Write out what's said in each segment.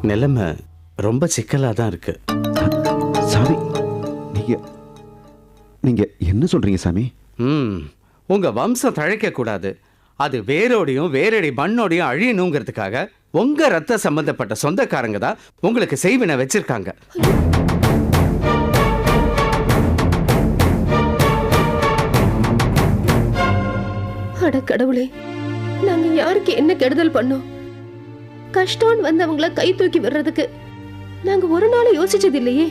நிலைமை ரொம்ப சிக்கலாக தான் இருக்கு. சாமி, நீங்க என்ன சொல்றீங்க சாமி? உங்க வம்சம் தழைக்கக்கூடாது, அது வேரோடையும் வேரடி மண்ணோடையும் அழியணுங்கிறதுக்காக உங்க ரத்த சம்பந்தப்பட்ட சொந்தக்காரங்க தான் உங்களுக்கு செய்வினை வச்சிருக்காங்க. அட கடவுளே, நாங்க யாருக்கு என்ன கெடுதல் பண்ணோம்? கஷ்டம் வந்தவங்கள கை தூக்கி விடுறதுக்கு நாங்க ஒரு நாள் யோசிச்சது இல்லையே.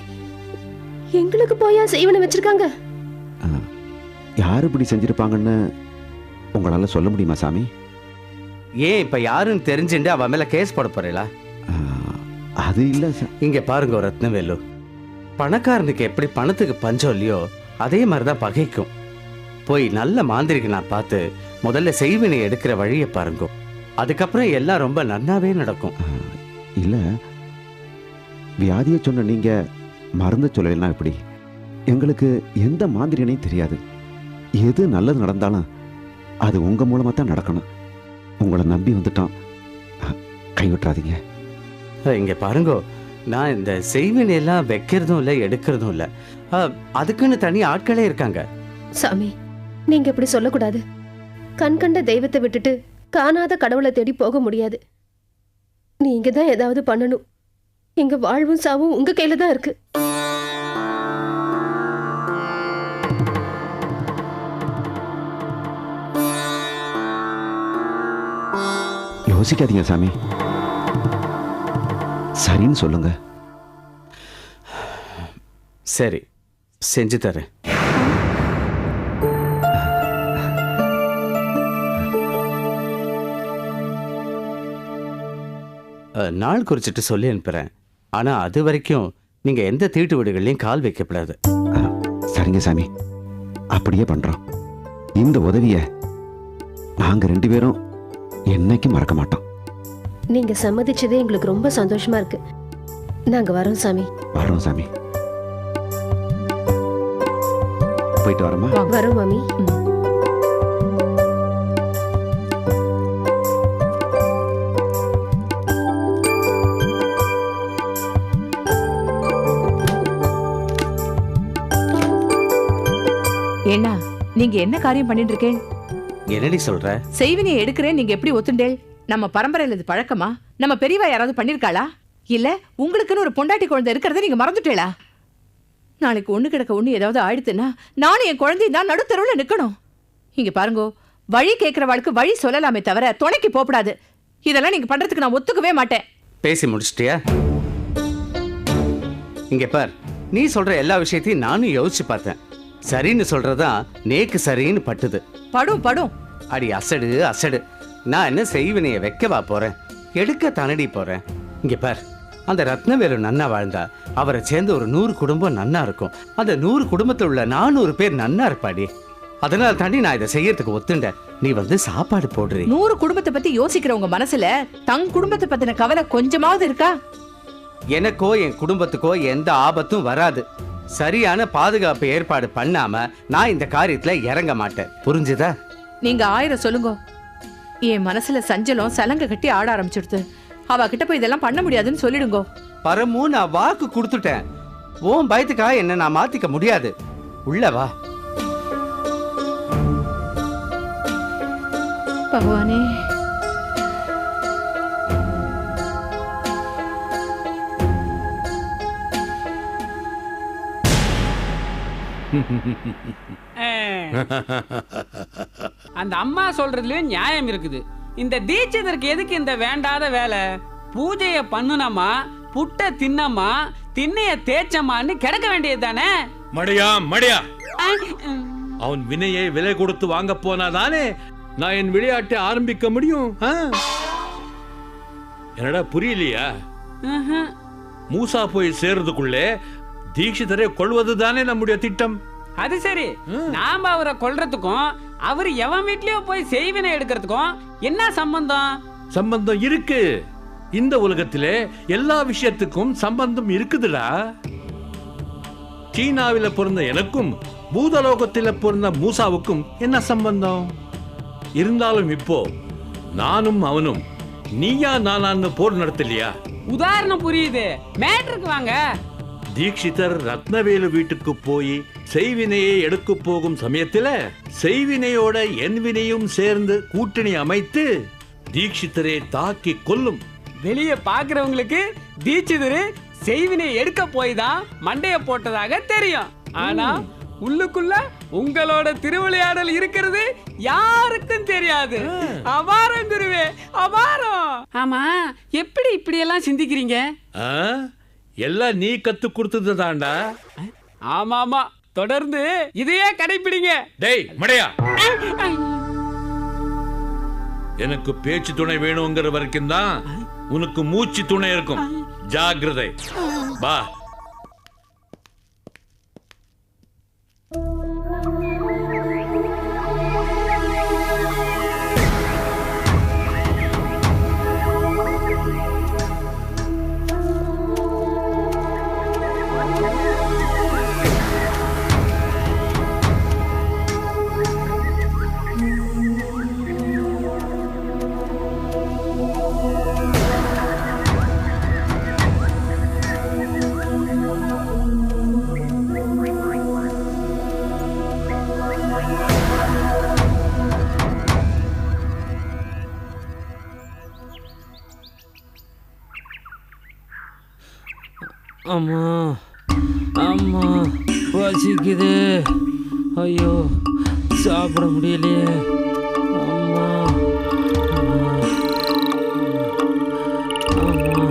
எங்களுக்கு போயா செய்வன வச்சிருக்காங்க? யாரு இப்படி செஞ்சிருப்பாங்கன்னு உங்களால சொல்ல முடியுமா சாமி? ஏன் இப்ப யாருன்னு தெரிஞ்சுட்டு அவன் மேல கேஸ் போட போறீங்களா? அது இல்ல சார். இங்க பாருங்க ரத்னவேலு, பணக்காரனுக்கு எப்படி பணத்துக்கு பஞ்சம் இல்லையோ அதே மாதிரிதான் பகைக்கும். போய் நல்ல மாந்திரிக்கு நான் பார்த்து முதல்ல செய்வினை எடுக்கிற வழியை பாருங்க, அதுக்கப்புறம் எல்லாம் ரொம்ப நன்னாவே நடக்கும். இல்ல, வியாதியை சொன்ன நீங்க மருந்து சொல்லலாம் எப்படி? எங்களுக்கு எந்த மாந்திரியனையும் தெரியாது. எது நல்லது நடந்தாலும் அது உங்க மூலமா தான் நடக்கணும். உங்களை நம்பி வந்துட்டோம், கைவிட்டுறாதீங்க. இங்க பாருங்க, நான் இந்த செய்வினை எல்லாம் வைக்கிறதும் இல்லை எடுக்கிறதும் இல்லை, அதுக்குன்னு தனி ஆட்களே இருக்காங்க. சாமி, நீங்க இப்படி சொல்லக்கூடாது. கண் கண்ட தெய்வத்தை விட்டுட்டு காணாத கடவுளை தேடி போக முடியாது. நீங்க தான் ஏதாவது பண்ணணும். எங்க வாழ்வும் சாவும் உங்க கையில தான் இருக்கு. யோசிக்காதீங்க சாமி, சரின்னு சொல்லுங்க. சரி, செஞ்சு தரேன். நாள் குறிச்சிட்டு சொல்லி அனுப்புறேன். ஆனா அது வரைக்கும் நீங்க எந்த தீட்டு வீடுகள்லையும் கால் வைக்கப்படாது. சரிங்க சாமி, அப்படியே பண்றோம். இந்த உதவிய நாங்க 2 பேரும் என்னைக்கும் மறக்க மாட்டோம். நீங்க சம்மதிச்சதே எங்களுக்கு ரொம்ப சந்தோஷமா இருக்கு. நாங்க வரோம் சாமி. வரோம் சாமி. போயிட்டு வரோமா? வரோம் மாமி. ஏன்னா நீங்க என்ன காரியம் பண்ணிட்டு இருக்கேன்? என்னடி சொல்ற? செய்வினையை எடுக்கிறேன் நீங்க எப்படி ஒத்துண்டேள்? நம்ம பரம்பரையில இது பழக்கமா? நம்ம பெரியவா யாராவது பண்ணிருக்காளா? இல்ல உங்களுக்குன்னு ஒரு பொண்டாட்டி குழந்தை இருக்கிறத நீங்க மறந்துட்டேளா? நாளைக்கு ஒண்ணு கிடக்க ஒண்ணு ஏதாவது ஆயிடுத்துன்னா நானும் என் குழந்தையும் தான் நடுத்தருவுல நிக்கணும். இங்க பாருங்க, வழி கேட்கிறவாளுக்கு வழி சொல்லலாமே தவிர துணைக்கு போகக்கூடாது. இதெல்லாம் நீங்க பண்றதுக்கு நான் ஒத்துக்கவே மாட்டேன். பேசி முடிச்சிட்டியா? இங்க பார், நீ சொல்ற எல்லா விஷயத்தையும் நானும் யோசிச்சு பார்த்தேன். சரின்னு சொல்றதான் நேக்கு சரின்னு பட்டுது. படும் படும். அடி அசடு அசடு, நான் என்ன செய்வினையை வைக்கவா போறேன்? எடுக்க தானடி போறேன். இங்க பார், அந்த ரத்னவேலு நன்னா வாழ்ந்தா அவரை சேர்ந்து ஒரு 100 குடும்பம் நன்னா இருக்கும். அந்த 100 குடும்பத்தில் உள்ள 400 பேர் நன்னா இருப்பாடி. அதனால தாண்டி நான் இதை செய்யறதுக்கு ஒத்துண்டேன். நீ வந்து சாப்பாடு போடுறீ. 100 குடும்பத்தை பத்தி யோசிக்கிறவங்க மனசுல தங் குடும்பத்தை பத்தின கவலை கொஞ்சமாவது இருக்கா? எனக்கோ என் குடும்பத்துக்கோ எந்த ஆபத்தும் வராது. சரியான பாதுகாப்பு ஏற்பாடு பண்ணாம நான் இந்த காரியத்துல இறங்க மாட்டேன். புரிஞ்சுதா? நீங்க 1000 சொல்லுங்க, என் மனசுல சஞ்சலம் சலங்க கட்டி ஆட ஆரம்பிச்சிடுது. அவ கிட்ட போய் இதெல்லாம் பண்ண முடியாதுன்னு சொல்லிடுங்க. பரமு, நான் வாக்கு கொடுத்துட்டேன். உன் பயத்துக்காக என்ன நான் மாத்திக்க முடியாது. உள்ள வா. பகவானே, அந்த அம்மா சொல்றதுலயும் நியாயம் இருக்குது. இந்த தீட்சிதருக்கு எதுக்கு இந்த வேண்டாத வேலை? பூஜைய பண்ணுனமா, புட்ட தின்னமா, திண்ணைய தேய்ச்சமான்னு கிடக்க வேண்டியது தானே? மடியா மடியா, அவன் வினையை விலை கொடுத்து வாங்க போனாதானே நான் என் விளையாட்டை ஆரம்பிக்க முடியும். என்னடா புரியலையா? மூசா போய் சேர்றதுக்குள்ளே தீட்சிதரை கொள்வது தானே நம்முடைய திட்டம். அது சரி, நாம அவரை கொல்றதுக்கும் அவரு எவன் வீட்லயோ போய் செய்வினை எடுக்கிறதுக்கும் என்ன சம்பந்தம்? சம்பந்தம் இருக்கு. இந்த உலகத்திலே எல்லா விஷயத்துக்கும் சம்பந்தம் இருக்குதுடா. சீனாவில பிறந்த எனக்கும் பூதலோகத்தில பிறந்த மூசாவுக்கும் என்ன சம்பந்தம்? இருந்தாலும் இப்போ நானும் அவனும் நீயா நானான்னு போர் நடத்தலையா? உதாரணம் புரியுது, மேட்ருக்கு வாங்க. தீட்சிதர் ரத்னவேலு வீட்டுக்கு போய் செய்வினையை எடுக்க போகும் சமயத்துல செய்வினையோட என் வினையும் சேர்ந்து கூட்டணி அமைத்து தீட்சிதரை தாக்கி கொல்லும். வெளியே பாக்குறவங்களுக்கு தீட்சிதர் செய்வினை எடுக்க போய் தான் மண்டைய போட்டதாக தெரியும். ஆனா உள்ளுக்குள்ள உங்களோட திருவிளையாடல் இருக்கிறது யாருக்கும் தெரியாது. அபாரம் குருவே, அபாரம். ஆமா, எப்படி இப்படி எல்லாம் சிந்திக்கிறீங்க? ஆ? எல்லாம் நீ கத்து கொடுத்தது தாண்டா. ஆமா ஆமா, தொடர்ந்து இதையே கடைபிடிங்க. டேய் மடையா, எனக்கு பேச்சு துணை வேணுங்கிற வரைக்கும் தான் உனக்கு மூச்சு துணை இருக்கும். ஜாக்கிரதை. பா. அம்மா அம்மா பசிக்குது. ஐயோ, சாப்பிட முடியலையே. அம்மா அம்மா,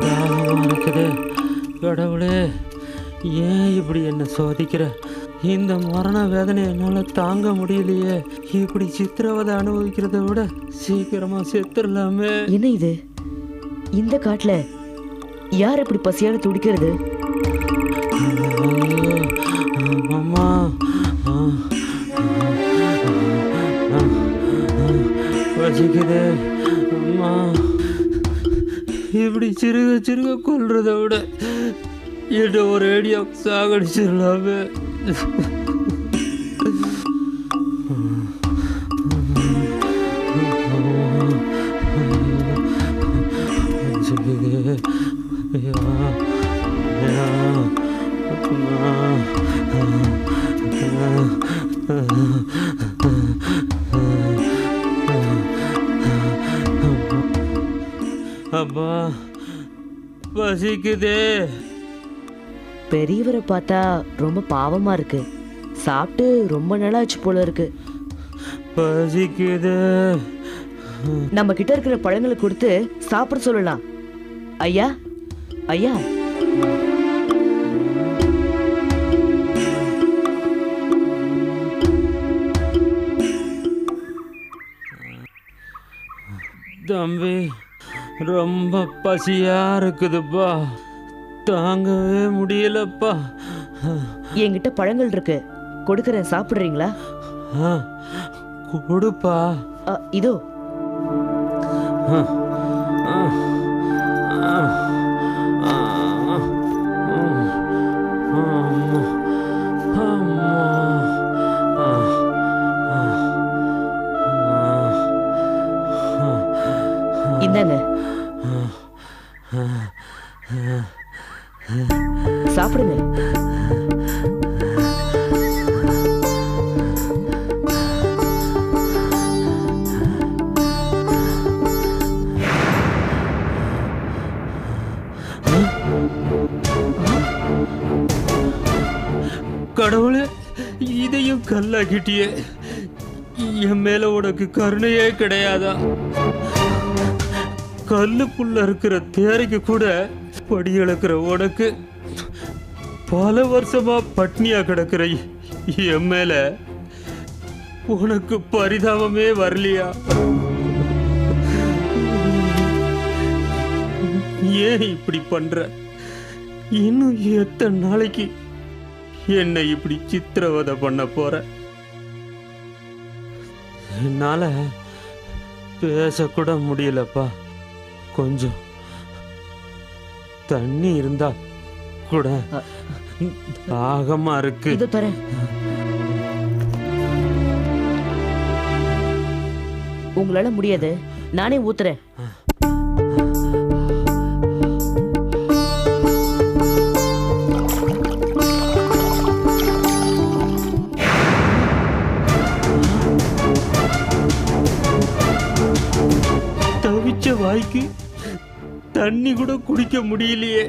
தாகமா இருக்குது. கடவுளே, ஏன் இப்படி என்ன சோதிக்கிற? இந்த மரண வேதனை என்னால் தாங்க முடியலையே. இப்படி சித்திரவதை அனுபவிக்கிறத விட சீக்கிரமா செத்துடலாமே. என்ன இது? இந்த காட்டுல யார் இப்படி பசியால துடிக்கிறது? அம்மா, பசிக்குது. அம்மா, இப்படி சிறுக சிறுக கொல்றத விட என்ன ஒரு ஐடியா சாகடிச்சிடலாமே. பசிக்குது. அப்பா, பசிக்குதே. பெரியவரை பார்த்தா ரொம்ப பாவமா இருக்கு. சாப்பிட்டு ரொம்ப நாளாச்சு போல இருக்கு. பசிக்குது. நம்ம கிட்ட இருக்கிற பழங்களை கொடுத்து சாப்பிட சொல்லலாம். ஐயா, ஐயா. தம்பி, ரொம்ப பசியா இருக்குதுப்பா, தாங்கவே முடியலப்பா. என்கிட்ட பழங்கள் இருக்கு, கொடுக்கறேன், சாப்பிடுறீங்களா? கொடுப்பா. இதோ. இந்தாங்க, சாப்பிடுங்க. கடவுளே, இதையும் கல்லாக்கிட்டியே. என் மேல உனக்கு கருணையே கிடையாதா? கல்லுக்குள்ள இருக்கிற தேரைக்கு கூட படி இழக்கிற உனக்கு பல வருஷமா பட்னியா கிடக்கிற என் மேல உனக்கு பரிதாபமே வரலையா? ஏன் இப்படி பண்ற? இன்னும் எத்தனை நாளைக்கு என்னை இப்படி சித்திரவதை பண்ண போற? என்னால பேசக்கூட முடியலப்பா. கொஞ்சம் தண்ணி இருந்தா கூட தாகமா இருக்கு. இது தரேன். உங்களால முடியாது, நானே ஊத்துறேன். வாய்க்கு தண்ணி கூட குடிக்க முடியலையே.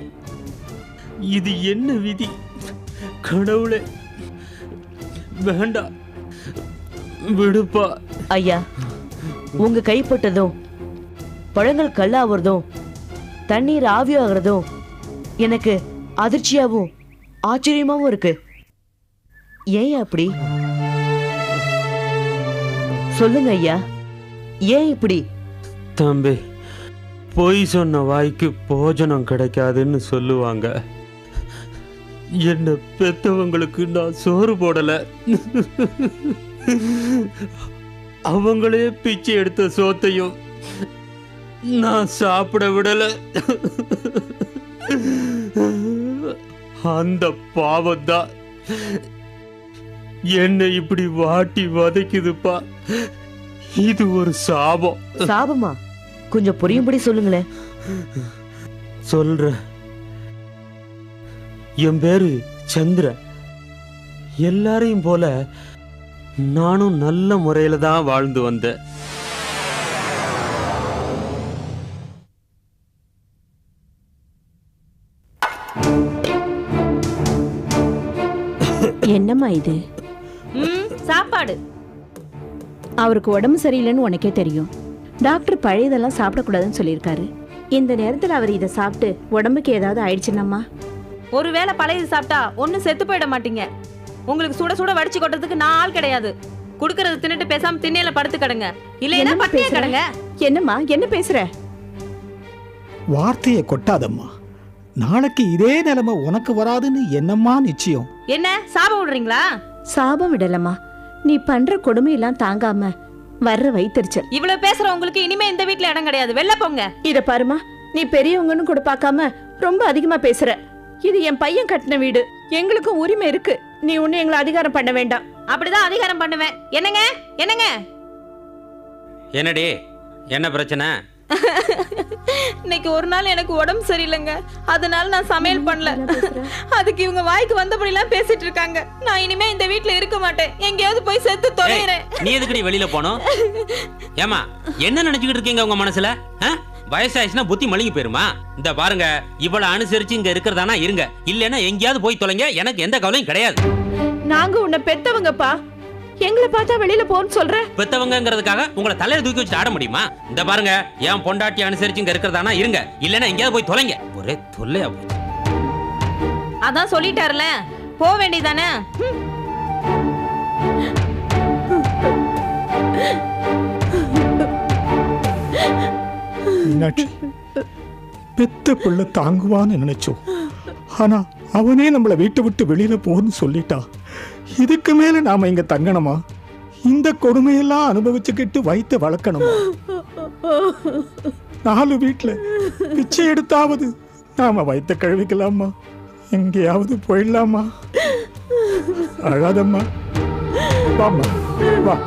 இது என்ன விதி? கடவுளே, வேண்டாம், விடுப்பா. ஐயா, உங்க கைப்பட்டதும் பழங்கள் கல்லாகிறதும் தண்ணீர் ஆவியாகிறதும் எனக்கு அதிர்ச்சியாவும் ஆச்சரியமாவும் இருக்கு. ஏன் அப்படி சொல்லுங்க ஐயா, ஏன் இப்படி? தம்பி, பொய் சொன்ன வாய்க்கு போஜனம் கிடைக்காதுன்னு சொல்லுவாங்க. என்ன பெத்தவங்களுக்கு நான் சோறு போடல, அவங்களே பிச்சை எடுத்த சோத்தையும் நான் சாப்பிட விடல. அந்த பாவம்தான் என்னை இப்படி வாட்டி வதைக்குதுப்பா. இது ஒரு சாபம். சாபமா? கொஞ்சம் புரியும்படி சொல்லுங்களேன். சொல்ற. என் பேரு சந்திர. எல்லாரையும் போல நானும் நல்ல முறையில தான் வாழ்ந்து வந்தேன். என்னம்மா இது? சாப்பாடு. அவருக்கு உடம்பு சரியில்லைன்னு உனக்கே தெரியும். டாக்டர் பழையதெல்லாம் சாப்பிடக்கூடாதுன்னு சொல்லியிருக்காரு. இந்த நேரத்தில் அவர் இதை சாப்பிட்டு உடம்புக்கு ஏதாவது ஆயிடுச்சுன்னம்மா? ஒருவேளை பழையது சாப்பிட்டா ஒன்னும் செத்து போயிட மாட்டீங்க. உங்களுக்கு சுட சுட வடிச்சு கொட்டுறதுக்கு நான் ஆள் கிடையாது. குடுக்கறது தின்னுட்டு பேசாம திண்ணையில படுத்து கிடங்க, இல்லைன்னா பட்டினியா கிடங்க. என்னம்மா, என்ன பேசுற? வார்த்தையை கொட்டாதம்மா. நாளைக்கு இதே நிலைமை உனக்கு வராதுன்னு என்னம்மா நிச்சயம்? என்ன சாபம் விடுறீங்களா? சாபம் விடலம்மா, நீ பண்ற கொடுமையெல்லாம் தாங்காம வர்ற வயிற்றுச்சல். இவ்வளவு பேசுற உங்களுக்கு இனிமே இந்த வீட்டுல இடம் கிடையாது, வெளில போங்க. இத பாருமா, நீ பெரியவங்கன்னு கூட பார்க்காம ரொம்ப அதிகமா பேசுற. இது என் பையன் கட்டின வீடு, எங்களுக்கும் உரிமை இருக்கு. நீ ஒண்ணு எங்களை அதிகாரம் பண்ண வேண்டாம். அப்படிதான் அதிகாரம் பண்ணுவேன். என்னங்க என்னங்க? என்னடி, என்ன பிரச்சனை? இன்னைக்கு ஒரு நாள் எனக்கு உடம்பு சரியில்லைங்க, அதனால நான் சமையல் பண்ணல. அதுக்கு இவங்க வாய்க்கு வந்தபடி எல்லாம் பேசிட்டு இருக்காங்க. நான் இனிமே இந்த வீட்ல இருக்க மாட்டேன், எங்கேயாவது போய் செத்து தொலைறேன். நீ எதுக்குடி வெளியில போனோம்? ஏமா, என்ன நினைச்சுக்கிட்டு இருக்கீங்க உங்க மனசுல? வயசாயிடுச்சுன்னா புத்தி மழுங்கி போயிருமா? இந்த பாருங்க, இவ்வளவு அனுசரிச்சு இங்க இருக்கிறதானா இருங்க, இல்லன்னா எங்கேயாவது போய் தொலைங்க. எனக்கு எந்த கவலையும் கிடையாது. நாங்க உன்னை பெத்தவங்கப்பா, எங்களை பார்த்தா வெளியில போன்னு சொல்ற? பெத்தவங்கிறதுக்காக உங்களை தலையில தூக்கி வச்சு ஆட முடியுமா? இந்த பாருங்க, என் பொண்டாட்டி அனுசரிச்சு இங்க இருக்கிறதானா இருங்க, இல்லன்னா எங்கேயாவது போய் தொலைங்க. ஒரே தொல்லையா போச்சு. அதான் சொல்லிட்டாருல, போக வேண்டியதானே. பெத்த பிள்ளை தாங்குவான்னு நினைச்சோம். ஆனா அவனே நம்மளை வீட்டை விட்டு வெளியில போன்னு சொல்லிட்டா. இதுக்கு மேல நாம இங்க தங்கணுமா? இந்த கொடுமையெல்லாம் அனுபவிச்சுக்கிட்டு வயிற்று வளர்க்கணுமா? 4 வீட்டுல பிச்சை எடுத்தாவது நாம வயிற்ற கழுவிக்கலாமா? எங்கேயாவது போயிடலாமா? அழாதம்மா, வாம்மா, வா.